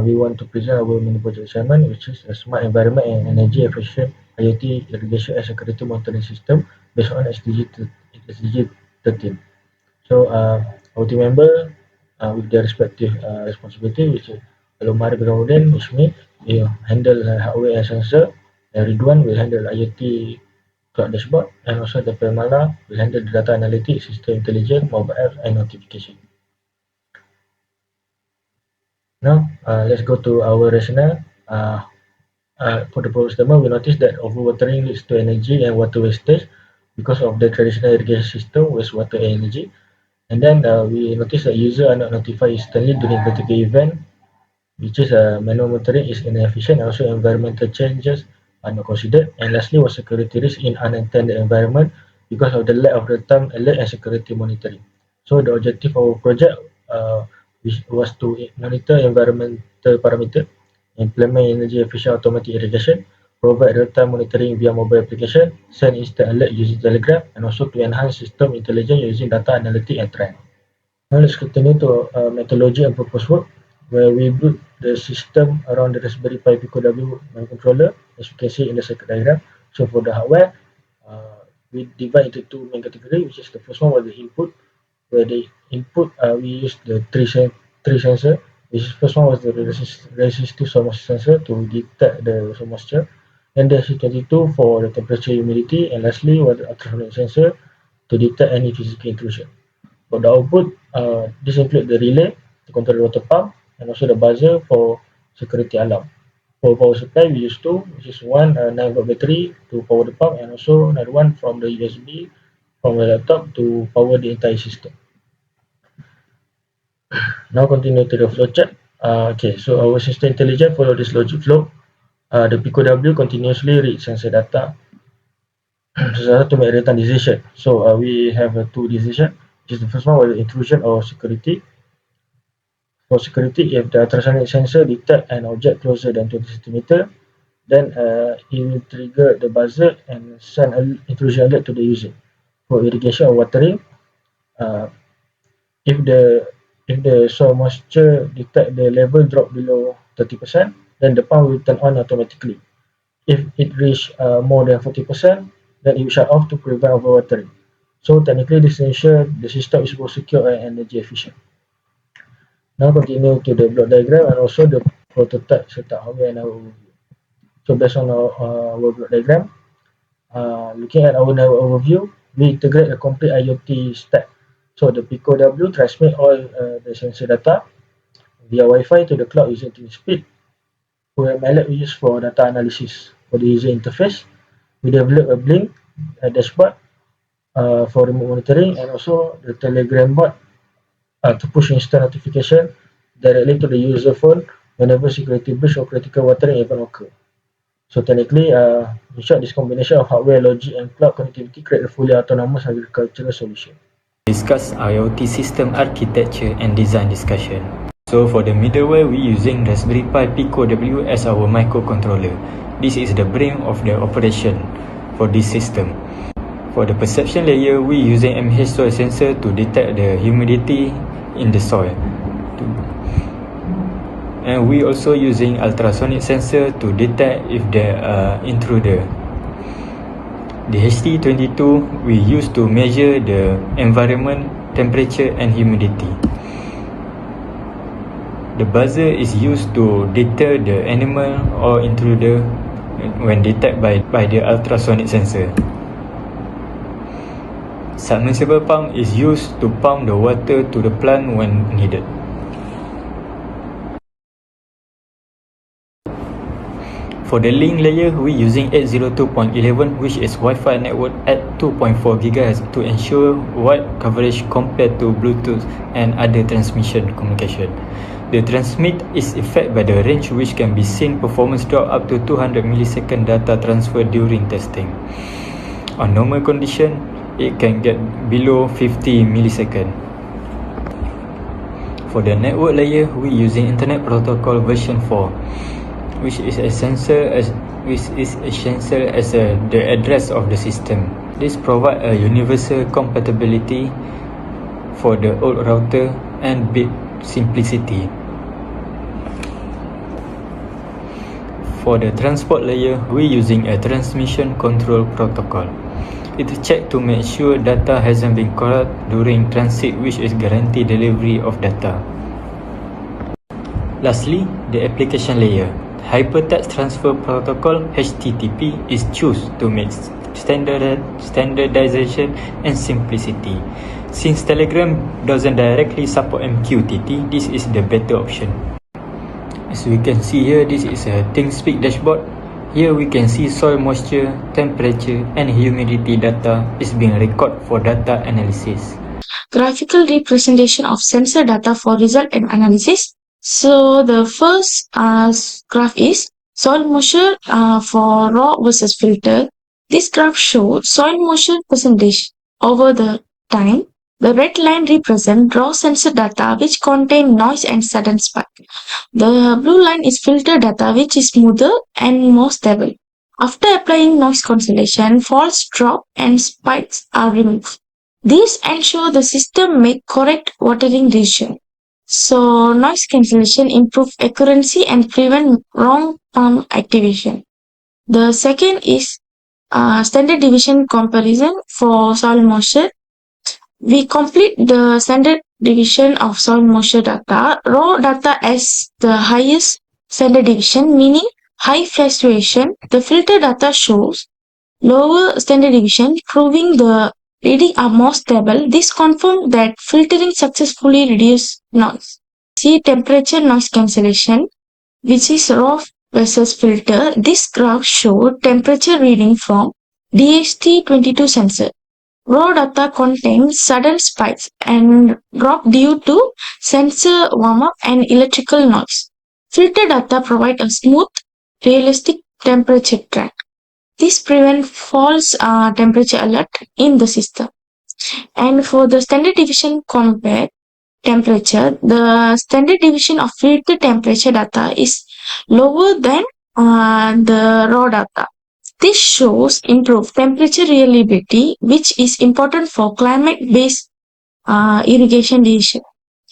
we want to present our mini project assignment, which is a smart environment and energy efficient IoT irrigation and security monitoring system based on SDG 13. So our team member with their respective responsibility, which is Alomar Biraudin, which me, will handle hardware and sensor, and Ridwan will handle IoT cloud dashboard, and also the Permala will handle the data analytics, system intelligence, mobile apps, and notification. Now, let's go to our rationale. For the problem statement, we notice that overwatering leads to energy and water wastage because of the traditional irrigation system, wastewater and energy. And then we notice that users are not notified instantly during critical event, which is manual monitoring is inefficient. Also, environmental changes are not considered. And lastly, was security risk in unintended environment because of the lack of real-time alert and security monitoring. So the objective of our project which was to monitor environmental parameter, implement energy efficient automatic irrigation, provide real-time monitoring via mobile application, send instant alert using Telegram, and also to enhance system intelligence using data analytics and trend. Now let's continue to methodology and purpose work, where we build the system around the Raspberry Pi Pico W microcontroller, as you can see in the circuit diagram. So for the hardware, we divide into two main categories, which is the first one was the input, where the input we use the three sensor. This first one was the resistive soil moisture sensor to detect the soil moisture, and the C22 for the temperature humidity, and lastly was the ultrasonic sensor to detect any physical intrusion. For the output, this includes the relay to control the water pump and also the buzzer for security alarm. For power supply, we use two, which is one 9-volt battery to power the pump, and also another one from the USB from the laptop to power the entire system. Now continue to the flowchart. Okay, so our system intelligence follow this logic flow. The Pico W continuously reads sensor data to make real-time decision. So we have two decision. Which is the first one was intrusion or security. For security, if the ultrasonic sensor detect an object closer than 20 cm, then it will trigger the buzzer and send an intrusion alert to the user. For irrigation or watering, uh, if the soil moisture detect the level drop below 30%, then the pump will turn on automatically. If it reach more than 40%, then it will shut off to prevent overwatering. So technically, this ensures the system is more secure and energy efficient. Now continue to the block diagram and also the prototype setup hardware and our overview. So based on our block diagram, looking at our network overview, we integrate a complete IoT stack. So the Pico W transmit all the sensor data via Wi-Fi to the cloud using speed. Where Mallet we use for data analysis. For the user interface, we develop a Blink a dashboard for remote monitoring, and also the Telegram bot to push instant notification directly to the user phone whenever security breach or critical watering event occur. So technically, in short, this combination of hardware, logic, and cloud connectivity create a fully autonomous agricultural solution. Discuss IoT system architecture and design discussion. So for the middleware, we using Raspberry Pi Pico W as our microcontroller. This is the brain of the operation for this system. For the perception layer, we using MH soil sensor to detect the humidity in the soil. And we also using ultrasonic sensor to detect if there are intruder. The HT22 we use to measure the environment, temperature and humidity. The buzzer is used to deter the animal or intruder when detected by the ultrasonic sensor. Submersible pump is used to pump the water to the plant when needed. For the link layer, we using 802.11, which is Wi-Fi network at 2.4 GHz to ensure wide coverage compared to Bluetooth and other transmission communication. The transmit is affected by the range, which can be seen performance drop up to 200 millisecond data transfer during testing. On normal condition, it can get below 50 millisecond. For the network layer, we using Internet Protocol version 4. Which is essential as the address of the system. This provides a universal compatibility for the old router and bit simplicity. For the transport layer, we're using a transmission control protocol. It checks to make sure data hasn't been corrupt during transit, which is guarantee delivery of data. Lastly, the application layer. Hypertext Transfer Protocol (HTTP) is chosen to make standardization and simplicity. Since Telegram doesn't directly support MQTT, this is the better option. As we can see here, this is a ThinkSpeak dashboard. Here we can see soil moisture, temperature, and humidity data is being recorded for data analysis. Graphical representation of sensor data for result and analysis. So the first graph is soil moisture for raw versus filter. This graph shows soil moisture percentage over the time. The red line represents raw sensor data which contain noise and sudden spike. The blue line is filter data which is smoother and more stable. After applying noise cancellation, faults drop and spikes are removed. These ensure the system make correct watering decision. So noise cancellation improve accuracy and prevent wrong pump activation. The second is standard deviation comparison for soil moisture. We complete the standard deviation of soil moisture data. Raw data as the highest standard deviation, meaning high fluctuation. The filter data shows lower standard deviation, proving the reading are more stable. This confirms that filtering successfully reduces noise. See temperature noise cancellation, which is raw versus filter. This graph shows temperature reading from DHT22 sensor. Raw data contains sudden spikes and drop due to sensor warm-up and electrical noise. Filter data provide a smooth, realistic temperature track. This prevents false temperature alert in the system. And for the standard deviation compare temperature, the standard deviation of filter temperature data is lower than the raw data. This shows improved temperature reliability, which is important for climate-based irrigation decision.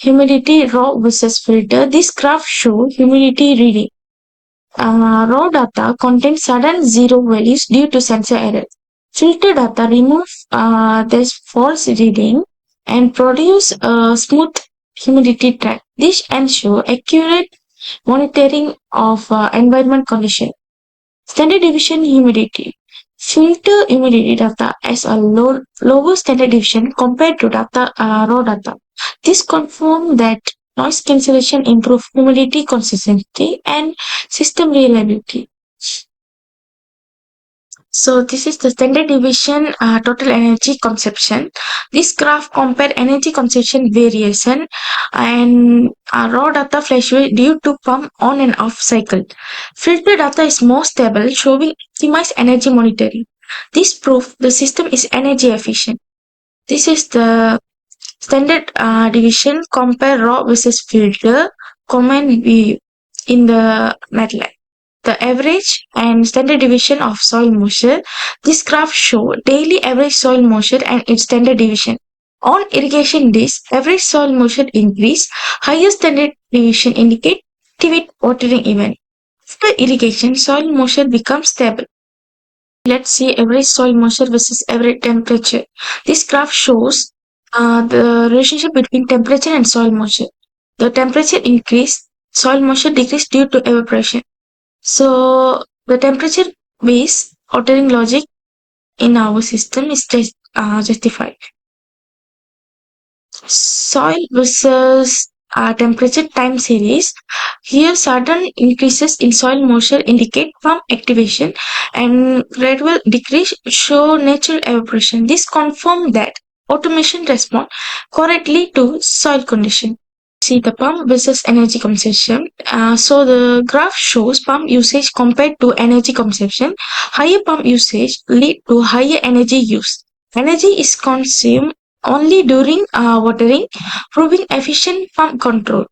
Humidity raw versus filter. This graph shows humidity reading. Raw data contains sudden zero values due to sensor error. Filter data remove this false reading and produce a smooth humidity track. This ensure accurate monitoring of environment condition. Standard deviation humidity. Filter humidity data has a lower standard deviation compared to raw data. This confirms that noise cancellation improves humidity consistency and system reliability. So this is the standard deviation total energy consumption. This graph compare energy consumption variation and raw data fluctuate due to pump on and off cycle. Filter data is more stable, showing optimized energy monitoring. This proves the system is energy efficient. This is the standard deviation compare raw versus filter common view in the MATLAB. The average and standard deviation of soil moisture. This graph shows daily average soil moisture and its standard deviation. On irrigation days, average soil moisture increase. Higher standard deviation indicate activate watering event. After irrigation, soil moisture becomes stable. Let's see average soil moisture versus average temperature. This graph shows the relationship between temperature and soil moisture. The temperature increase, soil moisture decrease due to evaporation. So the temperature based watering logic in our system is justified. Soil versus temperature time series. Here sudden increases in soil moisture indicate pump activation and gradual decrease show natural evaporation. This confirms that automation respond correctly to soil condition. See the pump versus energy consumption. So the graph shows pump usage compared to energy consumption. Higher pump usage lead to higher energy use. Energy is consumed only during watering, proving efficient pump control.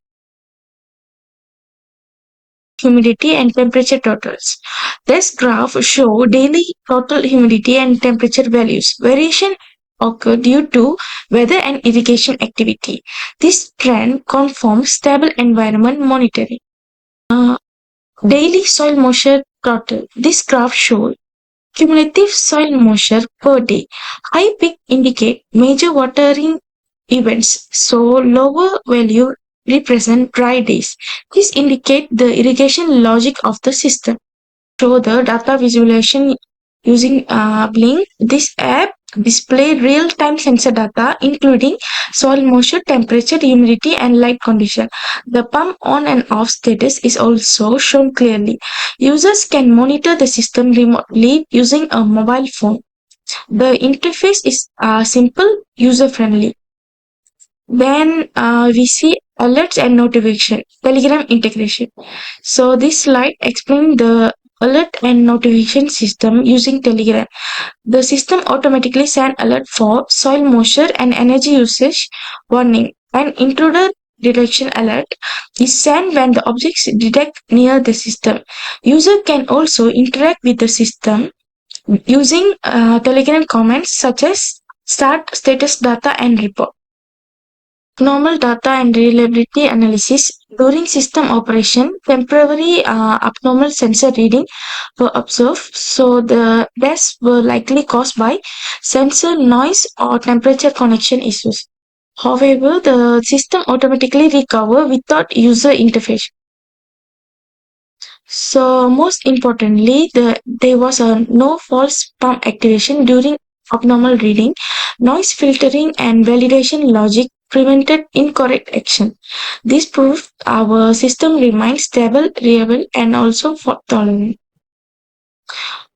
Humidity and temperature totals. This graph shows daily total humidity and temperature values. Variation occur due to weather and irrigation activity. This trend confirms stable environment monitoring. Daily soil moisture total. This graph shows cumulative soil moisture per day. High peak indicate major watering events, so lower value represent dry days. This indicate the irrigation logic of the system. Show the data visualization using Blink. This app display real-time sensor data including soil moisture, temperature, humidity, and light condition. The pump on and off status is also shown clearly. Users can monitor the system remotely using a mobile phone. The interface is simple, user-friendly. Then we see alerts and notification, Telegram integration. So this slide explains the alert and notification system using Telegram. The system automatically send alert for soil moisture and energy usage warning. An intruder detection alert is sent when the objects detect near the system. User can also interact with the system using Telegram comments such as start status data and report. Abnormal data and reliability analysis. During system operation, temporary abnormal sensor reading were observed, so the deaths were likely caused by sensor noise or temperature connection issues. However, the system automatically recover without user interface. So most importantly, there was a no false pump activation during abnormal reading. Noise filtering and validation logic prevented incorrect action. This proved our system remains stable, reliable, and also fault tolerant.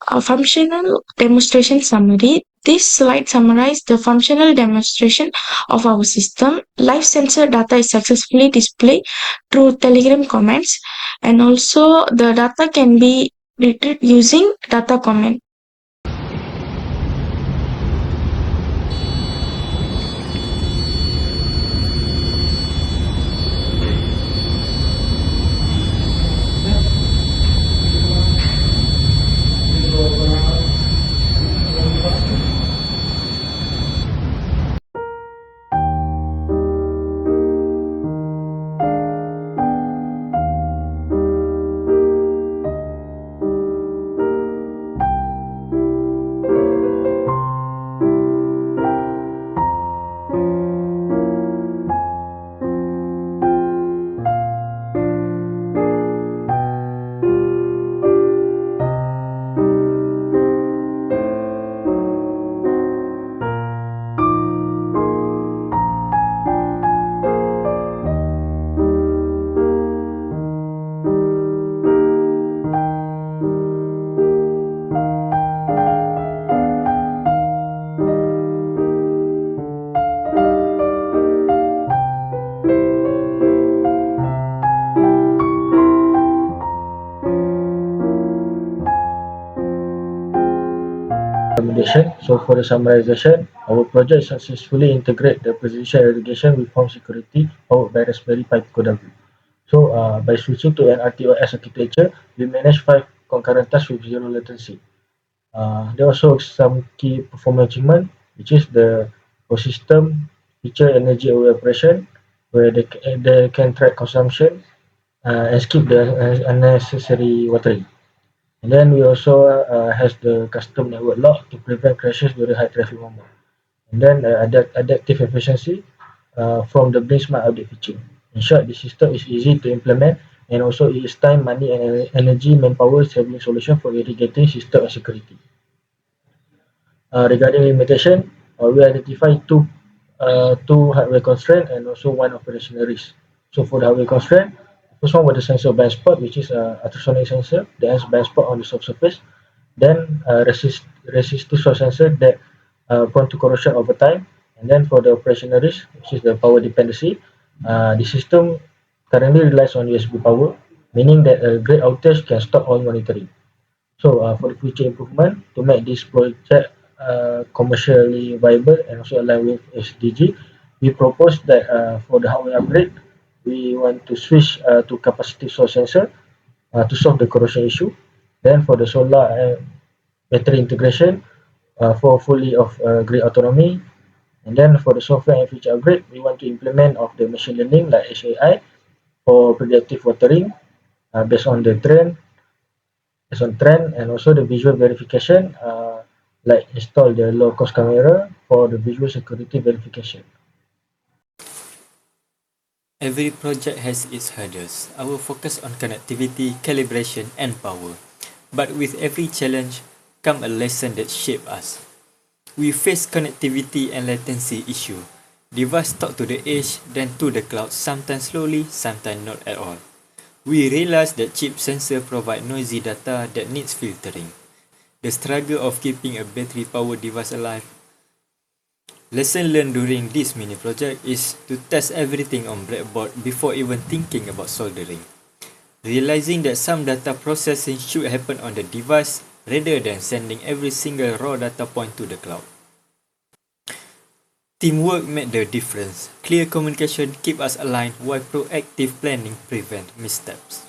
A functional demonstration summary. This slide summarizes the functional demonstration of our system. Live sensor data is successfully displayed through Telegram comments, and also the data can be retrieved using data comment. Recommendation. So for the summarization, our project successfully integrate the precision irrigation with home security powered by Raspberry Pi PicoW. So by switching to an RTOS architecture, we manage 5 concurrent tasks with zero latency. There are also some key performance achievement, which is the ecosystem feature energy aware operation, where they can track consumption and skip the unnecessary watering. And then we also has the custom network lock to prevent crashes during high traffic moment. And then adaptive efficiency from the Blink Smart update feature. In short, the system is easy to implement and also it is time, money, and energy manpower saving solution for irrigating system and security. Regarding limitation, we identify two hardware constraint and also one operational risk. So for the hardware constraint, first one was the sensor blind spot, which is ultrasonic sensor that has blind spot on the subsurface. Then resistive soil sensor that prone to corrosion over time. And then for the operational risk, which is the power dependency, the system currently relies on USB power, meaning that a great outage can stop all monitoring. So for the future improvement, to make this project commercially viable and also align with SDG, we propose that for the hardware upgrade, we want to switch to capacitive soil sensor to solve the corrosion issue. Then for the solar and battery integration, for fully of grid autonomy. And then for the software and feature upgrade, we want to implement of the machine learning like HAI for predictive watering, based on trend and also the visual verification, like install the low cost camera for the visual security verification. Every project has its hurdles. Our focus on connectivity, calibration, and power. But with every challenge come a lesson that shaped us. We face connectivity and latency issue. Device talk to the edge, then to the cloud, sometimes slowly, sometimes not at all. We realized that cheap sensor provide noisy data that needs filtering. The struggle of keeping a battery-powered device alive. Lesson learned during this mini project is to test everything on breadboard before even thinking about soldering. Realizing that some data processing should happen on the device rather than sending every single raw data point to the cloud. Teamwork made the difference. Clear communication keep us aligned while proactive planning prevent missteps.